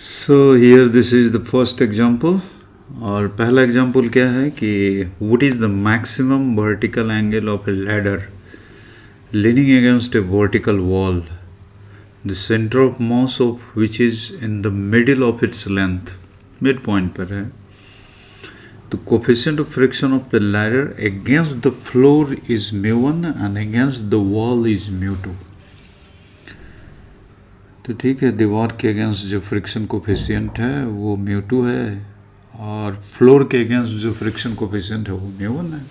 So here this is the first example. और पहला example क्या है कि what is the maximum vertical angle of A ladder leaning against A vertical wall, the centre of mass of which is in the middle of its length, mid point पर है। The coefficient of friction of the ladder against the floor is μ1 and against the wall is μ2। तो ठीक है, दीवार के against जो friction coefficient है वो μ2 है और फ्लोर के अगेंस्ट जो फ्रिक्शन कोफिशिएंट है वो μ1 है।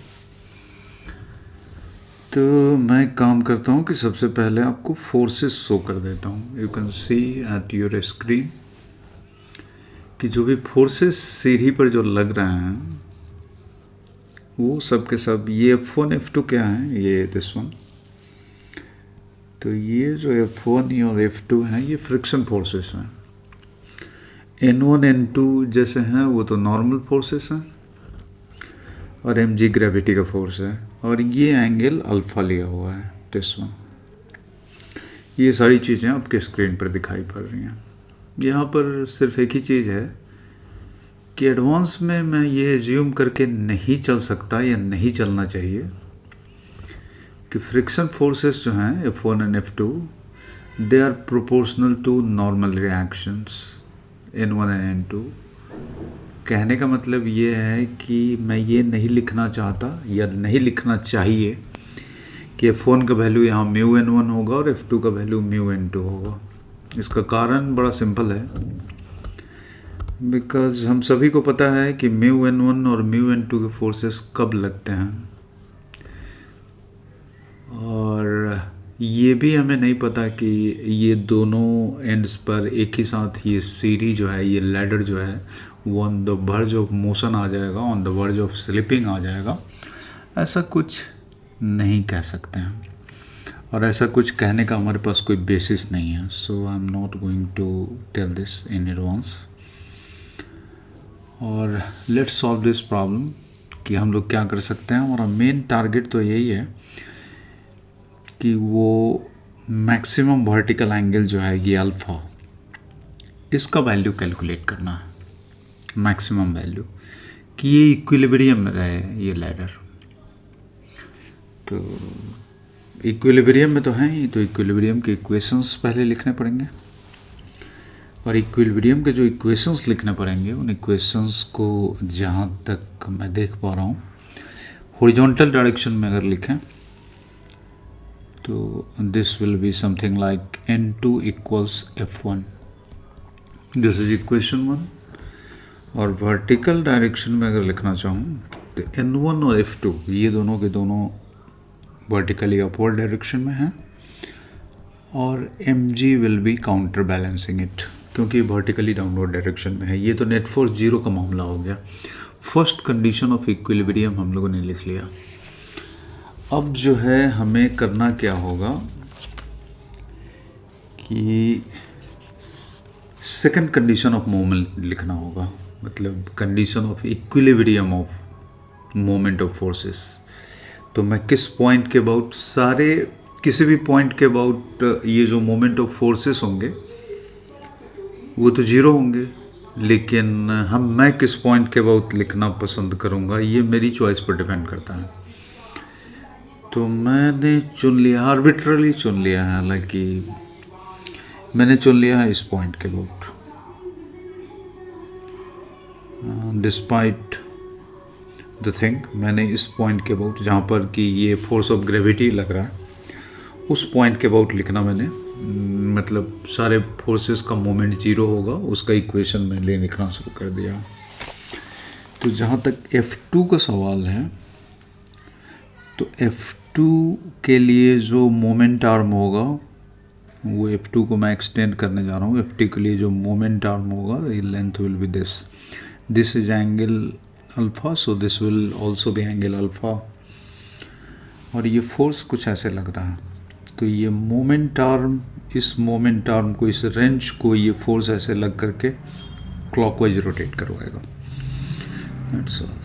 तो मैं काम करता हूँ कि सबसे पहले आपको फोर्सेस शो कर देता हूँ। You can see at your screen कि जो भी फोर्सेस सीढ़ी पर जो लग रहे हैं वो सब के सब, ये F1 F2 क्या है, ये दिस वन। तो ये जो F1 और F2 हैं ये फ्रिक्शन फोर्सेस हैं। N1 N2 जैसे हैं वो तो नॉर्मल फोर्सेस हैं और mg ग्रेविटी का फोर्स है। और ये एंगल अल्फा लिया हुआ है, दिस वन। ये सारी चीज़ें आपके स्क्रीन पर दिखाई पड़ रही हैं। यहाँ पर सिर्फ एक ही चीज़ है कि एडवांस में मैं ये एज्यूम करके नहीं चल सकता या नहीं चलना चाहिए कि फ्रिक्शन फोर्सेस जो हैं F1 and F2 they are proportional to normal reactions N1 and N2। कहने का मतलब ये है कि मैं ये नहीं लिखना चाहता या नहीं लिखना चाहिए कि F1 का वैल्यू यहाँ μN1 होगा और F2 का वैल्यू μN2 होगा। इसका कारण बड़ा सिंपल है, बिकॉज हम सभी को पता है कि μN1 और μN2 के फोर्सेस कब लगते हैं, और ये भी हमें नहीं पता कि ये दोनों एंड्स पर एक ही साथ ये सीढ़ी जो है, ये लैडर जो है वो on the verge of motion आ जाएगा, on the verge of slipping आ जाएगा। ऐसा कुछ नहीं कह सकते हैं और ऐसा कुछ कहने का हमारे पास कोई बेसिस नहीं है। So I am not going to tell this in advance. और लेट्स सॉल्व दिस प्रॉब्लम कि हम लोग क्या कर सकते हैं। हमारा मेन टारगेट तो यही है कि वो मैक्सिमम वर्टिकल एंगल जो है ये अल्फ़ा, इसका वैल्यू कैलकुलेट करना है, मैक्सिमम वैल्यू, कि ये इक्विलिब्रियम में रहे ये लैडर। तो इक्विलिब्रियम में तो हैं ही, तो इक्विलिब्रियम के इक्वेशंस पहले लिखने पड़ेंगे और इक्विलिब्रियम के जो इक्वेशंस लिखने पड़ेंगे उन इक्वेशंस को जहाँ तक मैं देख पा रहा हूँ हॉरिजॉन्टल डायरेक्शन में अगर लिखें तो this will be something like N2 equals F1, this is equation 1। और वर्टिकल डायरेक्शन में अगर लिखना चाहूँ तो N1 और F2 ये दोनों के दोनों वर्टिकली अपवर्ड डायरेक्शन में है और mg will be counter balancing it, क्योंकि वर्टिकली डाउनवर्ड डायरेक्शन में है। ये तो नेट फोर्स जीरो का मामला हो गया। फर्स्ट कंडीशन ऑफ इक्विलिब्रियम हम लोगों ने लिख लिया। अब जो है हमें करना क्या होगा कि सेकंड कंडीशन ऑफ मोमेंट लिखना होगा, मतलब condition of equilibrium of moment of forces. तो मैं किस पॉइंट के अबाउट, सारे किसी भी पॉइंट के अबाउट ये जो मोमेंट ऑफ फोर्सेस होंगे वो तो जीरो होंगे, लेकिन मैं किस पॉइंट के अबाउट लिखना पसंद करूँगा ये मेरी चॉइस पर डिपेंड करता है। तो मैंने चुन लिया, आर्बिट्रली चुन लिया है, हालांकि मैंने चुन लिया है इस पॉइंट के अबाउट। डिस्पाइट द थिंग, मैंने इस पॉइंट के अबाउट जहाँ पर कि ये फोर्स ऑफ ग्रेविटी लग रहा है उस पॉइंट के अबाउट लिखना मैंने, मतलब सारे फोर्सेस का मोमेंट जीरो होगा उसका इक्वेशन मैंने लिखना शुरू कर दिया। तो जहाँ तक F2 का सवाल है तो F2 के लिए जो मोमेंट आर्म होगा वो F2 को मैं एक्सटेंड करने जा रहा हूँ। F2 के लिए जो मोमेंट आर्म होगा ये length will be this is angle alpha, so this will also be angle alpha. और ये फोर्स कुछ ऐसे लग रहा है, तो ये मोमेंट आर्म, इस मोमेंट आर्म को, इस रेंच को ये फोर्स ऐसे लग करके क्लॉकवाइज रोटेट करवाएगा, दैट्स ऑल।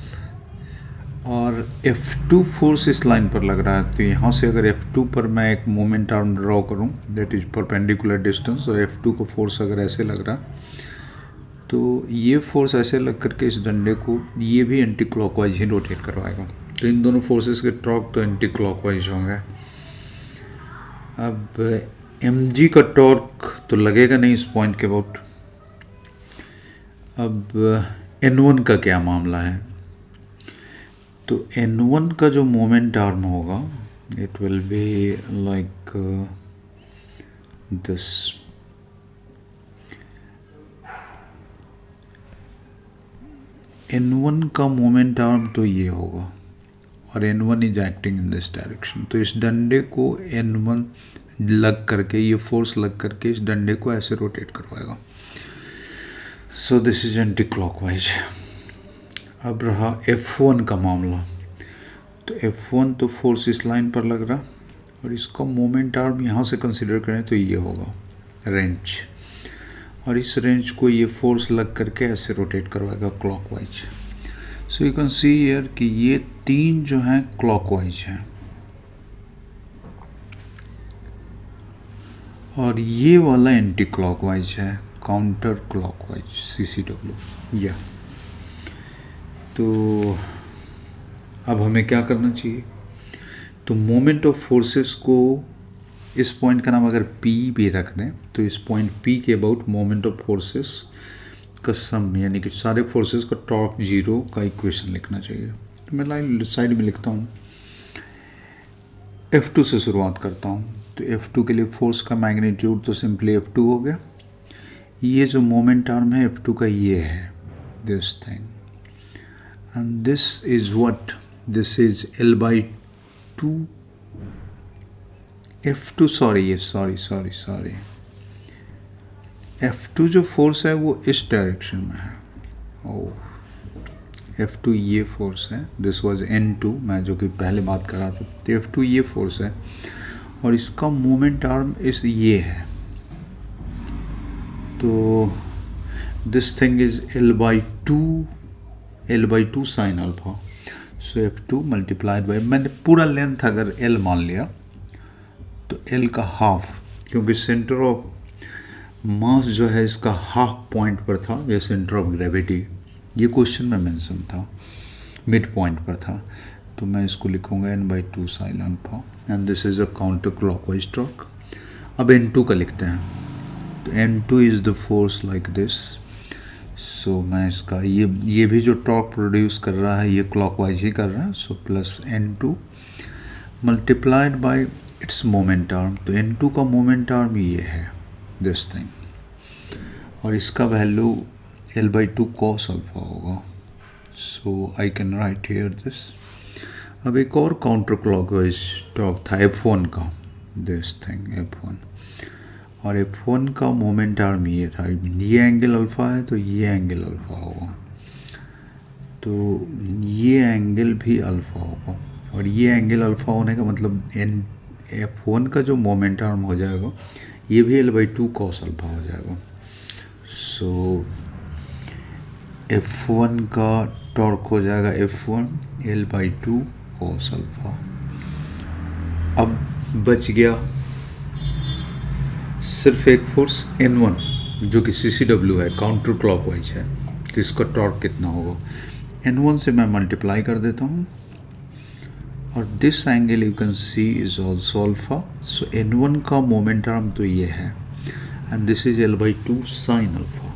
और F2 फोर्स इस लाइन पर लग रहा है, तो यहाँ से अगर F2 पर मैं एक मोमेंट आर्म ड्रॉ करूँ दैट इज परपेंडिकुलर डिस्टेंस, और F2 को फोर्स अगर ऐसे लग रहा है तो ये फोर्स ऐसे लग करके इस डंडे को ये भी एंटी क्लॉकवाइज ही रोटेट करवाएगा। तो इन दोनों फोर्सेस के टॉर्क तो एंटी क्लॉकवाइज होंगे। अब mg का टॉर्क तो लगेगा नहीं इस पॉइंट के अबाउट। अब n1 का क्या मामला है? तो n1 का जो मोमेंट आर्म होगा it will be like this. n1 का मोमेंट आर्म तो ये होगा और n1 is acting in this direction. तो इस डंडे को n1 लग करके, ये फोर्स लग करके इस डंडे को ऐसे रोटेट करवाएगा। So this is anti clockwise. अब रहा F1 का मामला। तो F1 तो फोर्स इस लाइन पर लग रहा और इसका मोमेंट आर्म यहाँ से कंसिडर करें तो ये होगा रेंच, और इस रेंच को ये फोर्स लग करके ऐसे रोटेट करवाएगा clockwise. So you can see here कि ये तीन जो हैं क्लॉकवाइज हैं और ये वाला एंटी क्लॉकवाइज है, काउंटर क्लॉकवाइज CCW। या तो अब हमें क्या करना चाहिए? तो मोमेंट ऑफ फोर्सेस को, इस पॉइंट का नाम अगर P भी रख दें तो इस पॉइंट P के अबाउट मोमेंट ऑफ फोर्सेस का सम, यानी कि सारे फोर्सेस का टॉर्क जीरो का इक्वेशन लिखना चाहिए। तो मैं लाइन साइड में लिखता हूँ। F2 से शुरुआत करता हूँ। तो F2 के लिए फोर्स का मैग्नीट्यूड तो सिंपली F2 हो गया। ये जो मोमेंट आर्म है F2 का ये है, this thing, and this is what, this is L/2 F2, sorry F2 जो फोर्स है वो इस डायरेक्शन में है। F2 ये फोर्स है, दिस वाज N2, मैं जो कि पहले बात कर रहा था। तो F2 ये फोर्स है और इसका मोमेंट आर्म इस ये है। तो this thing is L/2 sine alpha. So F2 multiplied by, मैंने पूरा लेंथ अगर L मान लिया तो L का हाफ, क्योंकि सेंटर ऑफ मास जो है इसका हाफ पॉइंट पर था, या सेंटर ऑफ ग्रेविटी, ये क्वेश्चन में मेंशन था, मिड पॉइंट पर था। तो मैं इसको लिखूंगा N/2 sine alpha and this is a counter clockwise torque. अब N2 का लिखते हैं। तो N2 is the force like this. So मैं इसका ये भी जो टॉर्क प्रोड्यूस कर रहा है ये क्लॉकवाइज ही कर रहा है। So plus N2 multiplied by its moment arm. तो N2 का मोमेंट आर्म ये है, दिस थिंग, और इसका वैल्यू L/2 cos अल्फा होगा। So I can write here this. अब एक और काउंटर क्लॉकवाइज टॉर्क था F1 का, दिस थिंग F1, और F1 का मोमेंट आर्म ये था, ये एंगल अल्फा है तो ये एंगल अल्फा होगा, तो ये एंगल भी अल्फा होगा, और ये एंगल अल्फा होने का मतलब F1 का जो मोमेंट आर्म हो जाएगा ये भी L/2 cos अल्फा हो जाएगा। सो F1 का टॉर्क हो जाएगा F1 L/2 cos अल्फा। अब बच गया सिर्फ एक फोर्स N1 जो कि CCW है, काउंटर क्लॉकवाइज है। तो इसका टॉर्क कितना होगा? N1 से मैं मल्टीप्लाई कर देता हूँ और this angle you can see is also alpha. So N1 का मोमेंट आर्म तो ये है and this is L/2 sine alpha.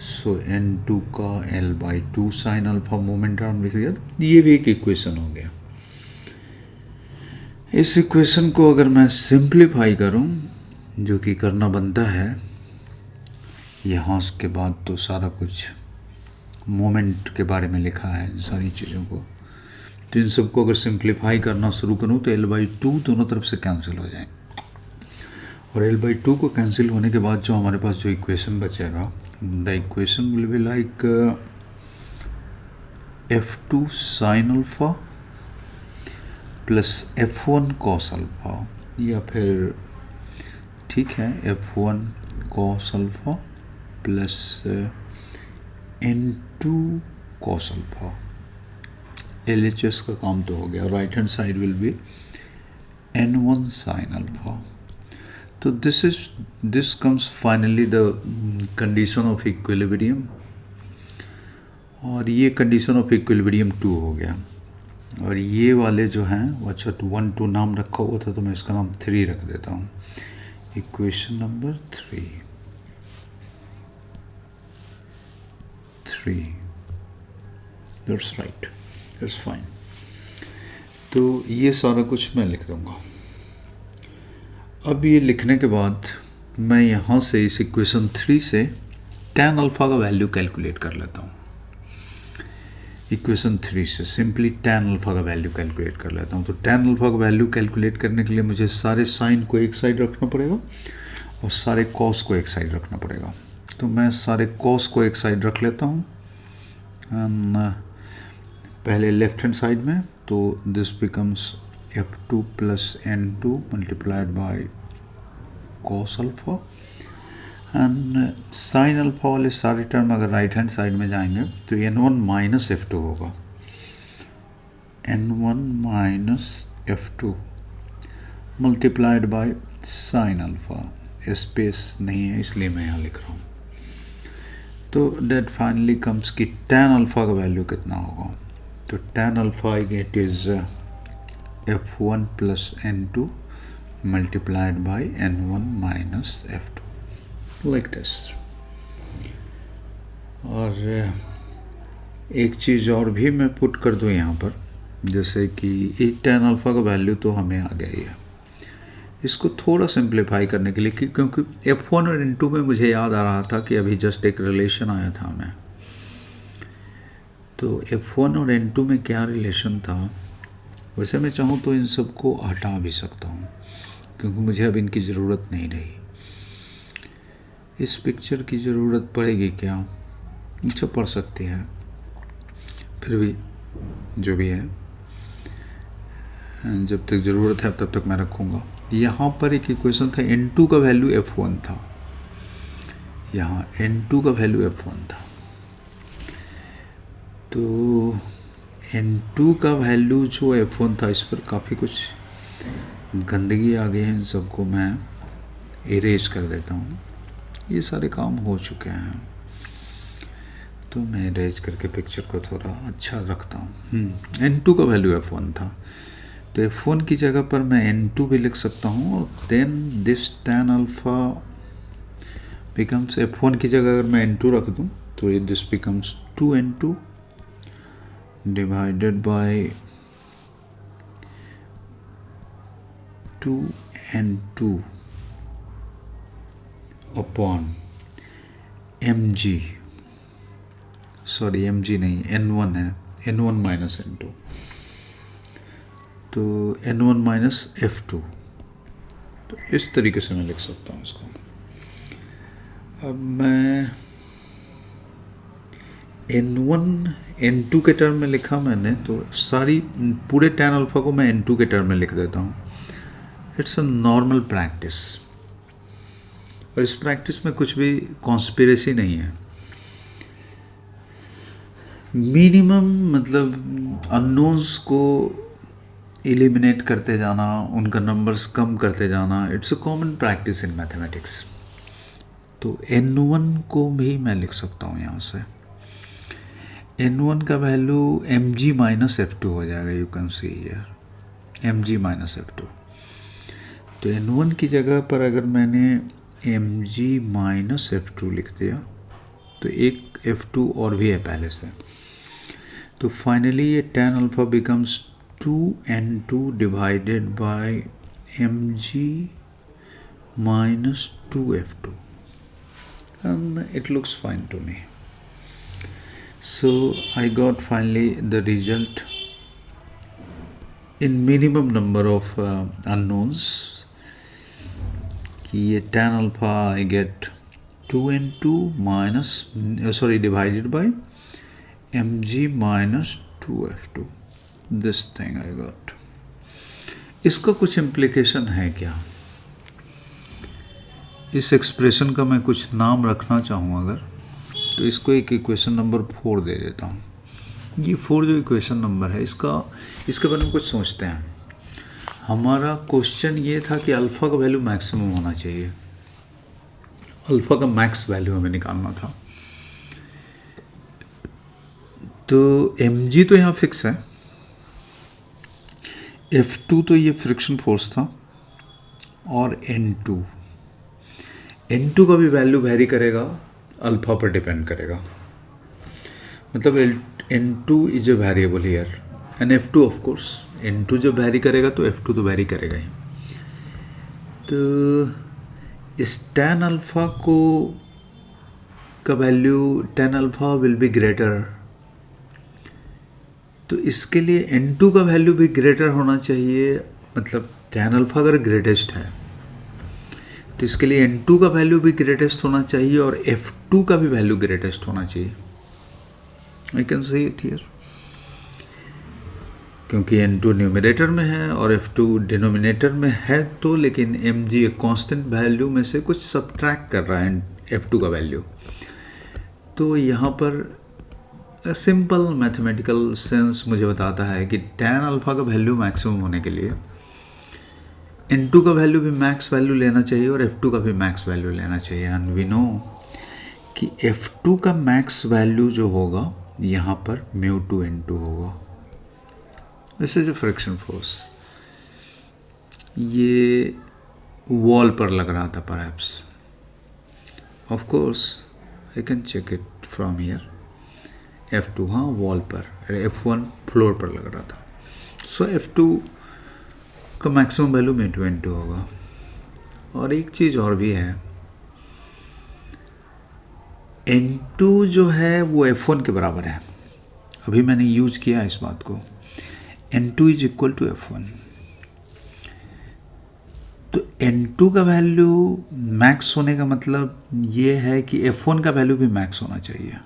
So N2 का L/2 sine alpha moment arm लिख लिया। ये भी एक इक्वेशन हो गया। इस इक्वेशन को अगर मैं सिंप्लीफाई करूं, जो कि करना बनता है, यहाँ के बाद तो सारा कुछ मोमेंट के बारे में लिखा है, इन सारी चीज़ों को, तो इन सबको अगर सिंप्लीफाई करना शुरू करूं तो L/2 दोनों तरफ से कैंसिल हो जाए, और L/2 को कैंसिल होने के बाद जो हमारे पास जो इक्वेशन बचेगा, the equation will be like F2 sine alpha plus F1 cos alpha, या फिर ठीक है F1 cos alpha plus N2 cos alpha. LHS का काम तो हो गया। Right hand side will be N1 sine alpha. तो this comes finally the condition of equilibrium, और ये कंडीशन ऑफ इक्विलिब्रियम 2 हो गया। और ये वाले जो हैं वो अच्छा 1 2 नाम रखा हुआ था, तो मैं इसका नाम 3 रख देता हूँ। Equation number 3 that's right, that's fine. तो ये सारा कुछ मैं लिख दूँगा। अब ये लिखने के बाद मैं यहाँ से इस इक्वेशन 3 से tan अल्फ़ा का वैल्यू कैलकुलेट कर लेता हूँ। इक्वेशन 3 से सिंपली tan अल्फ़ा का वैल्यू कैलकुलेट कर लेता हूँ। तो tan अल्फ़ा का वैल्यू कैलकुलेट करने के लिए मुझे सारे साइन को एक साइड रखना पड़ेगा और सारे कॉस को एक साइड रखना पड़ेगा। तो मैं सारे कॉस को एक साइड रख लेता हूँ पहले लेफ्ट हैंड साइड में। तो this becomes f2 plus n2 multiplied by cos alpha, and sine alpha वाले सारे टर्म अगर राइट हैंड साइड में जाएंगे तो n1 माइनस f2 होगा, n1 minus f2 multiplied by sine alpha. Space नहीं है इसलिए मैं यहाँ लिख रहा हूँ। तो डेट फाइनली कम्स कि tan अल्फ़ा का वैल्यू कितना होगा। तो tan alpha it is f1 plus n2 multiplied by n1 minus f2 like this। और एक चीज़ और भी मैं पुट कर दूँ यहाँ पर, जैसे कि tan अल्फ़ा का वैल्यू तो हमें आ गया ही है। इसको थोड़ा सिंप्लीफाई करने के लिए क्योंकि f1 और n2 में मुझे याद आ रहा था कि अभी जस्ट एक रिलेशन आया था हमें। तो f1 और n2 में क्या रिलेशन था, वैसे मैं चाहूँ तो इन सबको हटा भी सकता हूँ क्योंकि मुझे अब इनकी ज़रूरत नहीं रही। इस पिक्चर की ज़रूरत पड़ेगी क्या, अच्छा पड़ सकती है, फिर भी जो भी है जब तक ज़रूरत है तब तक मैं रखूँगा। यहाँ पर एक इक्वेशन था n2 का वैल्यू f1 था, यहाँ n2 का वैल्यू f1 था। तो n2 का वैल्यू जो f1 था, इस पर काफ़ी कुछ गंदगी आ गई है, इन सबको मैं इरेज कर देता हूँ। ये सारे काम हो चुके हैं तो मैं इरेज करके पिक्चर को थोड़ा अच्छा रखता हूँ। n2 का वैल्यू f1 था, तो f1 की जगह पर मैं n2 भी लिख सकता हूँ। और then this tan alpha becomes f1 की जगह अगर मैं n2 रख दूँ तो this becomes 2n2 divided by 2n2 upon mg, sorry mg नहीं n1 है, n1 माइनस n2, तो n1 माइनस f2। तो इस तरीके से मैं लिख सकता हूँ इसको। अब मैं n1 n2 के टर्म में लिखा मैंने, तो सारी पूरे tan अल्फ़ा को मैं n2 के टर्म में लिख देता हूँ। इट्स अ नॉर्मल प्रैक्टिस, और इस प्रैक्टिस में कुछ भी कॉन्स्पिरेसी नहीं है। मिनिमम मतलब अननोन्स को एलिमिनेट करते जाना, उनका नंबर्स कम करते जाना, it's a common practice in mathematics. तो n1 को भी मैं लिख सकता हूँ यहाँ से। n1 का वैल्यू mg माइनस f2 हो जाएगा, you can see here mg minus f2। तो n1 की जगह पर अगर मैंने mg माइनस f2 लिख दिया तो एक f2 और भी है पहले से। तो फाइनली ये tan alpha becomes 2n2 divided by mg minus 2f2 and it looks fine to me. So I got finally the result in minimum number of unknowns कि ये tan alpha I get 2n2 minus divided by mg minus 2f2, this thing I got। इसका कुछ implication है क्या, इस expression का मैं कुछ नाम रखना चाहूँ अगर, तो इसको एक इक्वेशन नंबर 4 दे देता हूँ। ये 4 जो इक्वेशन नंबर है इसके बारे में कुछ सोचते हैं। हमारा क्वेश्चन ये था कि अल्फ़ा का वैल्यू मैक्सिमम होना चाहिए, अल्फ़ा का मैक्स वैल्यू हमें निकालना था। तो mg तो यहाँ फिक्स है, F2 तो ये फ्रिक्शन फोर्स था, और N2 का भी वैल्यू वेरी करेगा, अल्फ़ा पर डिपेंड करेगा, मतलब N2 is a variable here and F2 of course. N2 जब वेरी करेगा तो F2 तो वेरी करेगा ही। तो इस tan अल्फ़ा को का value tan alpha will be greater, तो इसके लिए N2 का वैल्यू भी ग्रेटर होना चाहिए, मतलब tan अल्फ़ा अगर ग्रेटेस्ट है तो इसके लिए N2 का वैल्यू भी ग्रेटेस्ट होना चाहिए और F2 का भी वैल्यू ग्रेटेस्ट होना चाहिए। I can say it here, क्योंकि N2 न्यूमरेटर में है और F2 डिनोमिनेटर में है, तो लेकिन mg एक कांस्टेंट वैल्यू में से कुछ सब्ट्रैक्ट कर रहा है F2 का वैल्यू। तो यहाँ पर सिंपल मैथमेटिकल सेंस मुझे बताता है कि tan अल्फ़ा का वैल्यू मैक्सिमम होने के लिए N2 का वैल्यू भी मैक्स वैल्यू लेना चाहिए और F2 का भी मैक्स वैल्यू लेना चाहिए। एंड वी नो कि F2 का मैक्स वैल्यू जो होगा यहाँ पर μ2 N2 होगा। This is a friction force, ये वॉल पर लग रहा था perhaps, of course I can check it from here. F2 हाँ वॉल पर, F1 फ्लोर पर लग रहा था, सो F2 का मैक्सिमम वैल्यू μ2 N2 होगा। और एक चीज़ और भी है, N2 जो है वो F1 के बराबर है, अभी मैंने यूज किया इस बात को, N2 is equal to F1। तो N2 का वैल्यू मैक्स होने का मतलब ये है कि F1 का वैल्यू भी मैक्स होना चाहिए,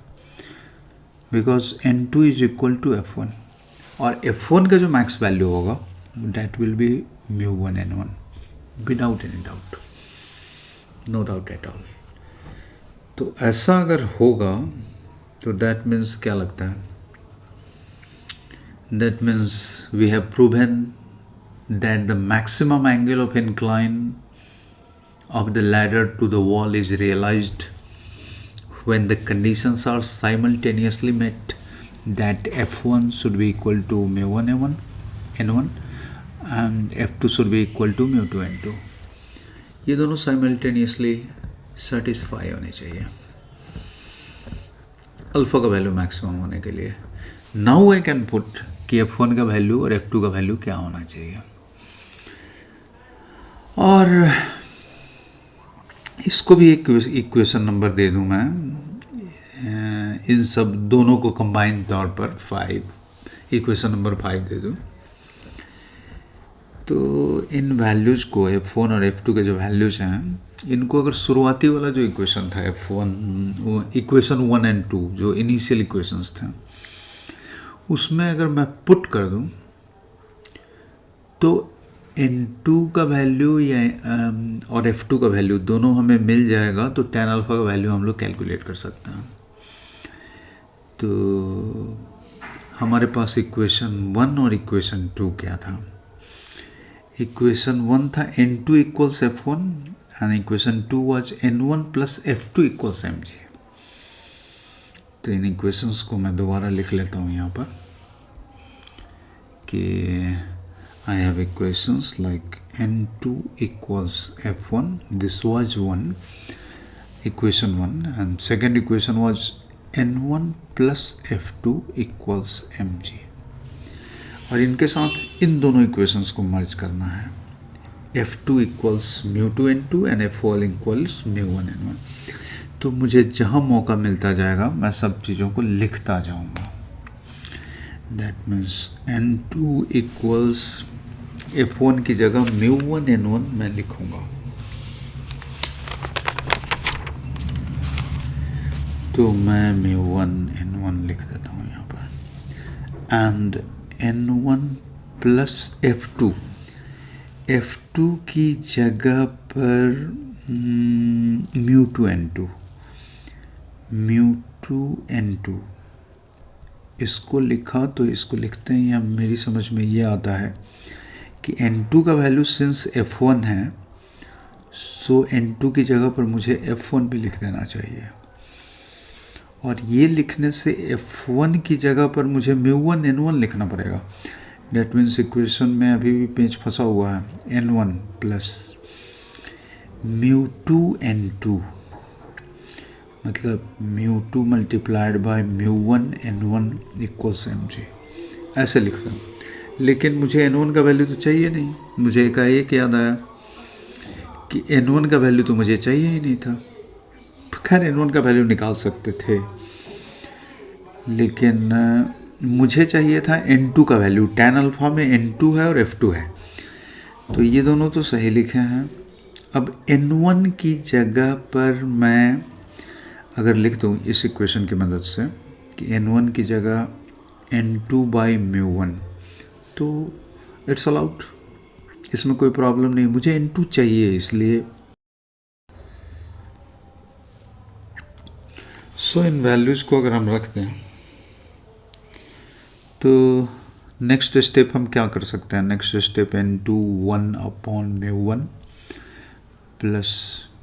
because N2 is equal to F1, और F1 का जो मैक्स वैल्यू होगा that will be μ1 N1 without any doubt, no doubt at all. तो ऐसा अगर होगा तो दैट मीन्स क्या लगता है, that means we have proven that the maximum angle of incline of the ladder to the wall is realized when the conditions are simultaneously met, that F1 should be equal to μ1 N1 and F2 should be equal to μ2 N2। ये दोनों simultaneously satisfy होने चाहिए alpha का value maximum होने के लिए। Now I can put कि F1 का वैल्यू और F2 का वैल्यू क्या होना चाहिए, और इसको भी एक इक्वेशन नंबर दे दूं मैं, इन सब दोनों को कंबाइन तौर पर 5, इक्वेशन नंबर 5 दे दूं। तो इन वैल्यूज़ को F1 और F2 के जो वैल्यूज़ हैं, इनको अगर शुरुआती वाला जो इक्वेशन था F1 इक्वेशन 1 एंड 2 जो इनिशियल इक्वेशंस थे, उसमें अगर मैं पुट कर दूं तो N2 का वैल्यू या और F2 का वैल्यू दोनों हमें मिल जाएगा, तो tan अल्फ़ा का वैल्यू हम लोग कैलकुलेट कर सकते हैं। तो हमारे पास इक्वेशन 1 और इक्वेशन 2 क्या था, इक्वेशन 1 था N2 equals F1 and equation 2 was N1 plus F2 equals mg। तो इन इक्वेशंस को मैं दोबारा लिख लेता हूँ यहाँ पर कि I have equations like N2 equals F1, this was equation 1 and second equation was N1 plus F2 equals mg, और इनके साथ इन दोनों इक्वेशंस को मर्ज करना है, F2 equals μ2 N2 and F1 equals μ1 N1। तो मुझे जहाँ मौका मिलता जाएगा मैं सब चीज़ों को लिखता जाऊँगा। That means N2 equals F1 की जगह μ1 N1 मैं लिखूँगा। तो मैं μ1 N1 लिख देता हूँ यहाँ पर, एंड N1 प्लस F2 की जगह पर μ2 N2 इसको लिखा, तो इसको लिखते हैं, या मेरी समझ में ये आता है कि N2 का वैल्यू सिंस F1 है, सो N2 की जगह पर मुझे F1 भी लिख देना चाहिए, और ये लिखने से F1 की जगह पर मुझे μ1 N1 लिखना पड़ेगा। डेट मीन्स इक्वेशन में अभी भी पेंच फंसा हुआ है। N1 प्लस μ2 N2 मतलब μ2 multiplied by μ1 N1 equals mg, ऐसे लिखता हूँ। लेकिन मुझे N1 का वैल्यू तो चाहिए नहीं। मुझे एकाएक याद आया कि N1 का वैल्यू तो मुझे चाहिए ही नहीं था। खैर N1 का वैल्यू निकाल सकते थे, लेकिन मुझे चाहिए था N2 का वैल्यू। tan अल्फा में N2 है और F2 है, तो ये दोनों तो सही लिखे हैं। अब N1 की जगह पर मैं अगर लिख दूँ इस इक्वेशन की मदद से कि N1 की जगह N2 बाई μ1, तो इट्स अलाउड, इसमें कोई प्रॉब्लम नहीं। मुझे N2 चाहिए, इसलिए सो इन वैल्यूज़ को अगर हम रखते हैं तो नेक्स्ट स्टेप हम क्या कर सकते हैं। Next step N2 1 upon μ1 plus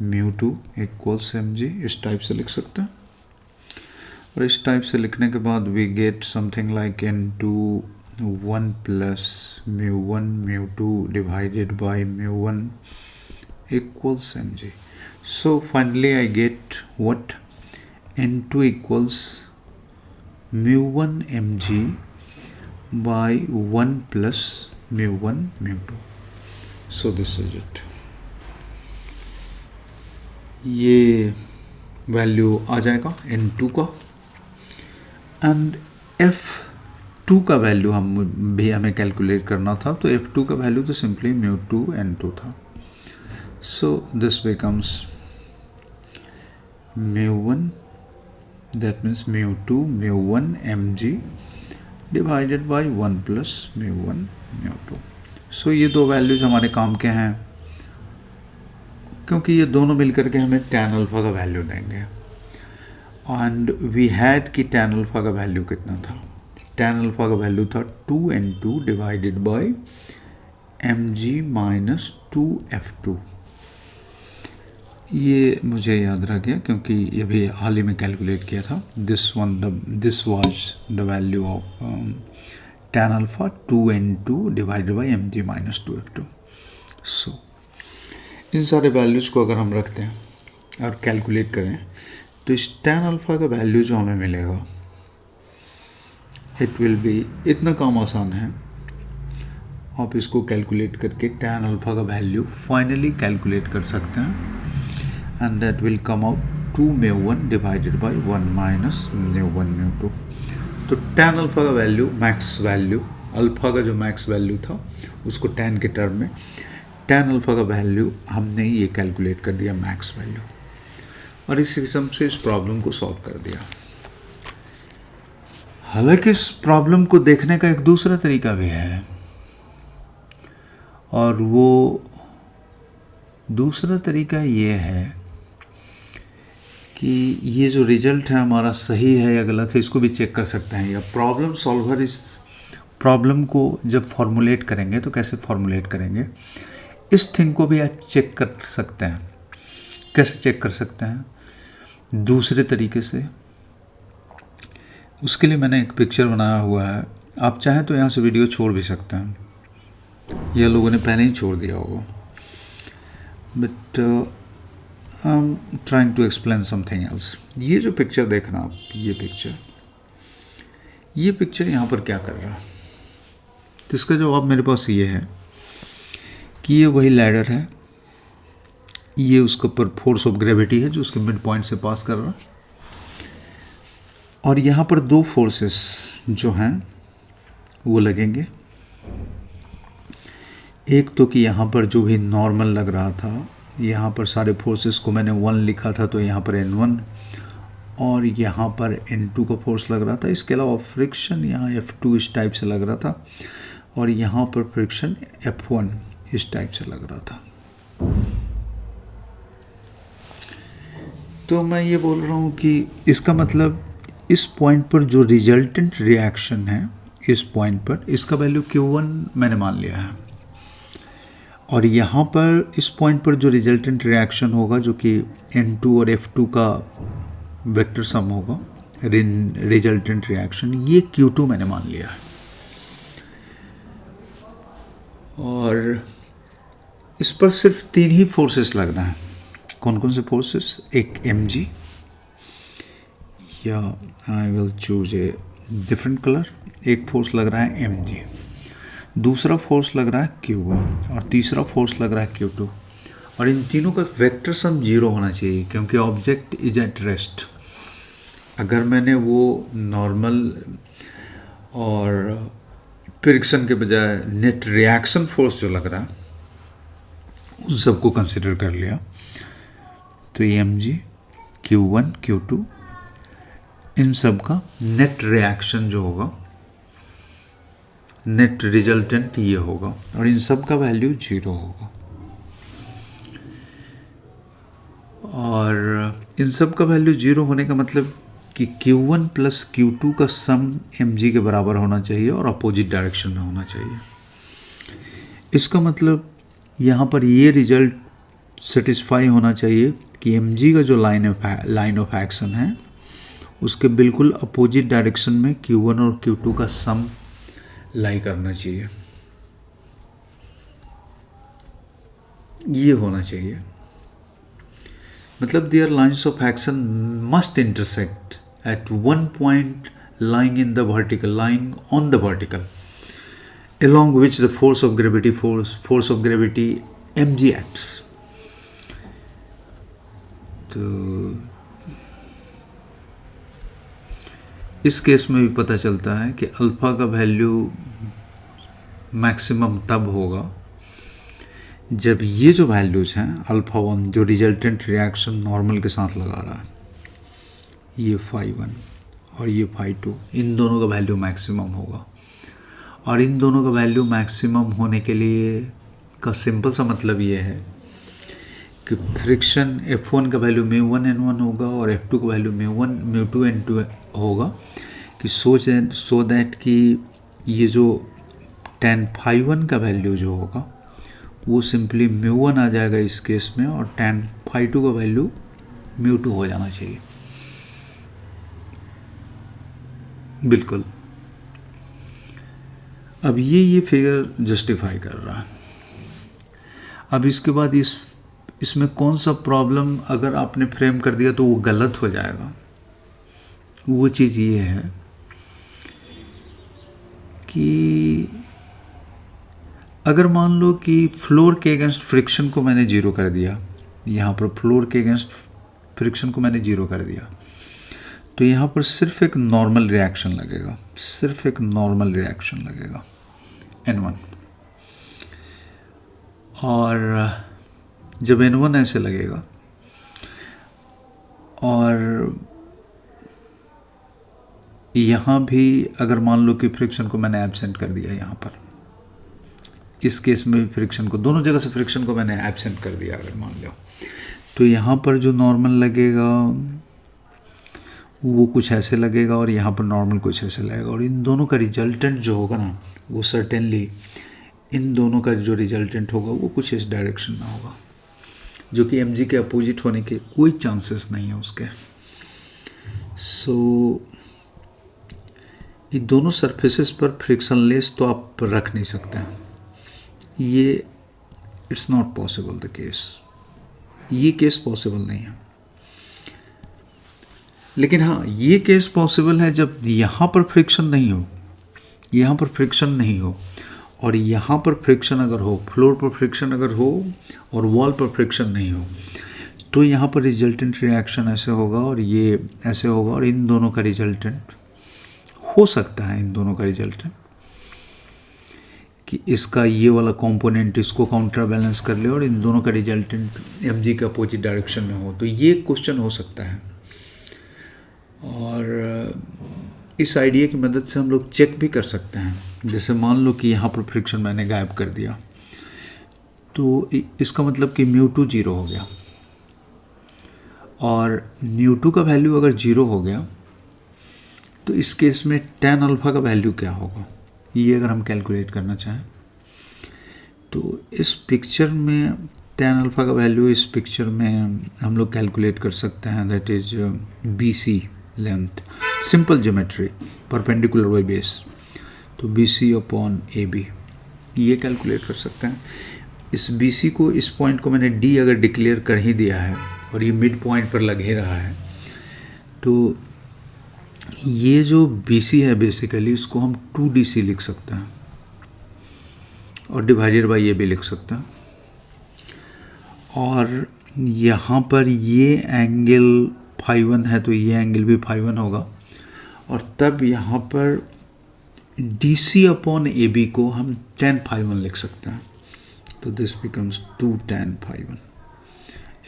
μ2 equals mg, इस टाइप से लिख सकते हैं। और इस टाइप से लिखने के बाद we get something like N2 1 plus μ1 μ2 divided by μ1 equals mg। So finally I get what N2 equals μ1 mg by 1 plus μ1 μ2. So this is it. ये वैल्यू आ जाएगा N2 का, एंड F2 का वैल्यू हमें कैलकुलेट करना था, तो F2 का value तो सिंपली μ2 N2 था। So this becomes μ1, that means μ2 μ1 mg divided by 1 plus μ1 μ2। सो ये दो वैल्यूज हमारे काम के हैं, क्योंकि ये दोनों मिलकर के हमें tan अल्फा का वैल्यू देंगे। एंड वी हैड कि tan अल्फा का वैल्यू कितना था। tan अल्फा का वैल्यू था 2n2 divided by mg minus 2f2। ये मुझे याद रह गया क्योंकि ये भी हाल ही में कैलकुलेट किया था। This was the value of tan alpha 2n2 divided by mg minus 2f2। सो इन सारे वैल्यूज़ को अगर हम रखते हैं और कैलकुलेट करें तो इस tan अल्फा का वैल्यू जो हमें मिलेगा, इट विल बी, इतना काम आसान है। आप इसको कैलकुलेट करके tan अल्फा का वैल्यू फाइनली कैलकुलेट कर सकते हैं, and that will come out 2 μ1 divided by 1 minus μ1 μ2। तो tan अल्फा का वैल्यू, मैक्स वैल्यू, अल्फा का जो मैक्स वैल्यू था उसको tan के टर्म में, tan अल्फा का वैल्यू हमने ये कैलकुलेट कर दिया मैक्स वैल्यू, और इस किस्म से इस प्रॉब्लम को सॉल्व कर दिया। हालांकि इस प्रॉब्लम को देखने का एक दूसरा तरीका भी है, और वो दूसरा तरीका ये है कि ये जो रिजल्ट है हमारा सही है या गलत है, इसको भी चेक कर सकते हैं। या प्रॉब्लम सॉल्वर इस प्रॉब्लम को जब फॉर्मुलेट करेंगे तो कैसे फॉर्मुलेट करेंगे, इस थिंग को भी आप चेक कर सकते हैं। कैसे चेक कर सकते हैं? दूसरे तरीके से। उसके लिए मैंने एक पिक्चर बनाया हुआ है, आप चाहें तो यहाँ से वीडियो छोड़ भी सकते हैं, यह लोगों ने पहले ही छोड़ दिया होगा, but I am trying to explain something else. ये जो पिक्चर देखना आप, ये पिक्चर यहाँ पर क्या कर रहा है, तो इसका जवाब मेरे पास ये है कि ये वही लैडर है, ये उसके ऊपर फोर्स ऑफ ग्रेविटी है जो उसके मिड पॉइंट से पास कर रहा है, और यहाँ पर दो फोर्सेस जो हैं वो लगेंगे। एक तो कि यहाँ पर जो भी नॉर्मल लग रहा था, यहाँ पर सारे फोर्सेस को मैंने 1 लिखा था, तो यहाँ पर N1, और यहाँ पर N2 का फोर्स लग रहा था। इसके अलावा फ्रिक्शन यहाँ F2 इस टाइप से लग रहा था, और यहाँ पर फ्रिक्शन F1 इस टाइप से लग रहा था। तो मैं ये बोल रहा हूँ कि इसका मतलब इस पॉइंट पर जो रिजल्टेंट रिएक्शन है, इस पॉइंट पर इसका वैल्यू Q1 मैंने मान लिया है, और यहाँ पर इस पॉइंट पर जो रिजल्टेंट रिएक्शन होगा जो कि N2 और F2 का वेक्टर सम होगा, रिजल्टेंट रिएक्शन, ये Q2 मैंने मान लिया है। और इस पर सिर्फ 3 ही फोर्सेस लगना है। कौन कौन से फोर्सेस? एक mg, या I will choose a different colour. एक फोर्स लग रहा है mg, दूसरा फोर्स लग रहा है q1 और तीसरा फोर्स लग रहा है q2। और इन तीनों का वेक्टर सम 0 होना चाहिए क्योंकि ऑब्जेक्ट इज एट रेस्ट। अगर मैंने वो नॉर्मल और फ्रिक्शन के बजाय नेट रिएक्शन फोर्स जो लग रहा है उन सबको कंसिडर कर लिया, तो ये mg, q1, q2, इन सब का नेट रिएक्शन जो होगा, नेट रिजल्टेंट ये होगा और इन सब का वैल्यू 0 होगा। और इन सब का वैल्यू 0 होने का मतलब कि Q1 प्लस Q2 का सम mg के बराबर होना चाहिए और अपोजिट डायरेक्शन में होना चाहिए। इसका मतलब यहाँ पर ये रिजल्ट सेटिस्फाई होना चाहिए कि mg का जो लाइन ऑफ एक्शन है उसके बिल्कुल अपोजिट डायरेक्शन में Q1 और Q2 का सम लाई करना चाहिए, ये होना चाहिए। मतलब their lines of action must intersect at one point lying in the vertical, lying on the vertical, along which the force of gravity mg acts. तो इस केस में भी पता चलता है कि अल्फा का वैल्यू मैक्सिमम तब होगा जब ये जो वैल्यूज हैं अल्फा 1 जो रिजल्टेंट रिएक्शन नॉर्मल के साथ लगा रहा है, ये phi1 और ये phi2, इन दोनों का वैल्यू मैक्सिमम होगा। और इन दोनों का वैल्यू मैक्सिमम होने के लिए का सिंपल सा मतलब ये है कि फ्रिक्शन F1 का वैल्यू μ1 N1 होगा और F2 का वैल्यू μ2 N2 होगा, कि सो दैट कि ये जो tan phi1 का वैल्यू जो होगा वो सिंपली μ1 आ जाएगा इस केस में और tan phi2 का वैल्यू μ2 हो जाना चाहिए। बिल्कुल। अब ये फिगर जस्टिफाई कर रहा है। अब इसके बाद इसमें कौन सा प्रॉब्लम अगर आपने फ्रेम कर दिया तो वो गलत हो जाएगा, वो चीज़ ये है कि अगर मान लो कि फ्लोर के अगेंस्ट फ्रिक्शन को मैंने 0 कर दिया, यहाँ पर फ्लोर के अगेंस्ट फ्रिक्शन को मैंने 0 कर दिया, तो यहाँ पर सिर्फ एक नॉर्मल रिएक्शन लगेगा, सिर्फ एक नॉर्मल रिएक्शन लगेगा N1। और जब N1 ऐसे लगेगा और यहाँ भी अगर मान लो कि फ्रिक्शन को मैंने एब्सेंट कर दिया, यहाँ पर इस केस में फ्रिक्शन को, दोनों जगह से फ्रिक्शन को मैंने एब्सेंट कर दिया अगर मान लो, तो यहाँ पर जो नॉर्मल लगेगा वो कुछ ऐसे लगेगा और यहाँ पर नॉर्मल कुछ ऐसे लगेगा। और इन दोनों का रिजल्टेंट जो होगा ना वो सर्टेनली इन दोनों का जो रिजल्टेंट होगा वो कुछ इस डायरेक्शन में होगा, जो कि mg के अपोजिट होने के कोई चांसेस नहीं है उसके। सो ये दोनों सरफेसेस पर फ्रिक्शनलेस तो आप रख नहीं सकते हैं, ये it's not possible the case, ये केस पॉसिबल नहीं है। लेकिन हाँ ये केस पॉसिबल है जब यहाँ पर फ्रिक्शन नहीं हो, यहाँ पर फ्रिक्शन नहीं हो और यहाँ पर फ्रिक्शन अगर हो, फ्लोर पर फ्रिक्शन अगर हो और वॉल पर फ्रिक्शन नहीं हो, तो यहाँ पर रिजल्टेंट रिएक्शन ऐसे होगा और ये ऐसे होगा और इन दोनों का रिजल्टेंट हो सकता है, इन दोनों का रिजल्टेंट कि इसका ये वाला कंपोनेंट इसको काउंटर बैलेंस कर ले और इन दोनों का रिजल्टेंट mg के अपोजिट डायरेक्शन में हो, तो ये क्वेश्चन हो सकता है। और इस आइडिया की मदद से हम लोग चेक भी कर सकते हैं, जैसे मान लो कि यहाँ पर फ्रिक्शन मैंने गायब कर दिया, तो इसका मतलब कि μ2 0 हो गया और μ2 का वैल्यू अगर 0 हो गया तो इस केस में tan अल्फा का वैल्यू क्या होगा, ये अगर हम कैलकुलेट करना चाहें तो इस पिक्चर में tan अल्फ़ा का वैल्यू इस पिक्चर में हम लोग कैलकुलेट कर सकते हैं, that is BC length, simple geometry, perpendicular by base, तो BC अपॉन AB ये कैलकुलेट कर सकते हैं। इस BC को, इस पॉइंट को मैंने D अगर डिक्लेयर कर ही दिया है और ये मिड पॉइंट पर लग ही रहा है, तो ये जो BC है बेसिकली इसको हम 2DC लिख सकते हैं और डिवाइडेड बाई ये भी लिख सकते हैं। और यहाँ पर ये एंगल φ1 है तो ये एंगल भी φ1 होगा, और तब यहाँ पर DC अपॉन AB को हम tan φ1 लिख सकते हैं, तो दिस बिकम्स 2 tan φ1,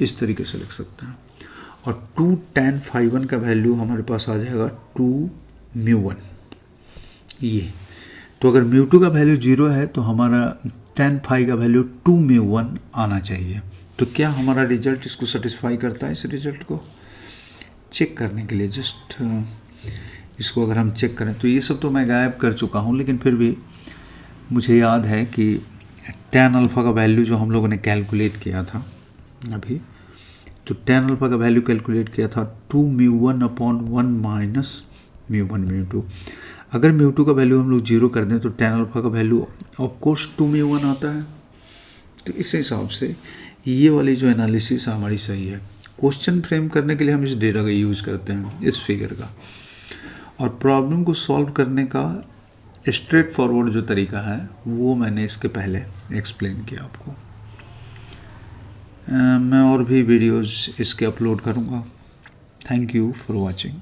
इस तरीके से लिख सकते हैं। और 2 tan φ1 का वैल्यू हमारे पास आ जाएगा 2 μ1 ये। तो अगर μ2 का वैल्यू 0 है तो हमारा tan φ का वैल्यू 2 μ1 आना चाहिए। तो क्या हमारा रिजल्ट इसको सेटिस्फाई करता है? इस रिजल्ट को चेक करने के लिए जस्ट इसको अगर हम चेक करें, तो ये सब तो मैं गायब कर चुका हूँ, लेकिन फिर भी मुझे याद है कि tan अल्फ़ा का वैल्यू जो हम लोगों ने कैलकुलेट किया था अभी, तो tan अल्फ़ा का वैल्यू कैलकुलेट किया था 2 μ1 अपॉन 1 माइनस μ1 μ2। अगर μ2 का वैल्यू हम लोग 0 कर दें तो tan अल्फ़ा का वैल्यू ऑफकोर्स 2 μ1 आता है। तो इस हिसाब से ये वाली जो एनालिसिस हमारी सही है। क्वेश्चन फ्रेम करने के लिए हम इस डेटा का यूज़ करते हैं, इस फिगर का, और प्रॉब्लम को सॉल्व करने का स्ट्रेट फॉरवर्ड जो तरीका है वो मैंने इसके पहले एक्सप्लेन किया आपको। मैं और भी वीडियोस इसके अपलोड करूँगा। Thank you for watching.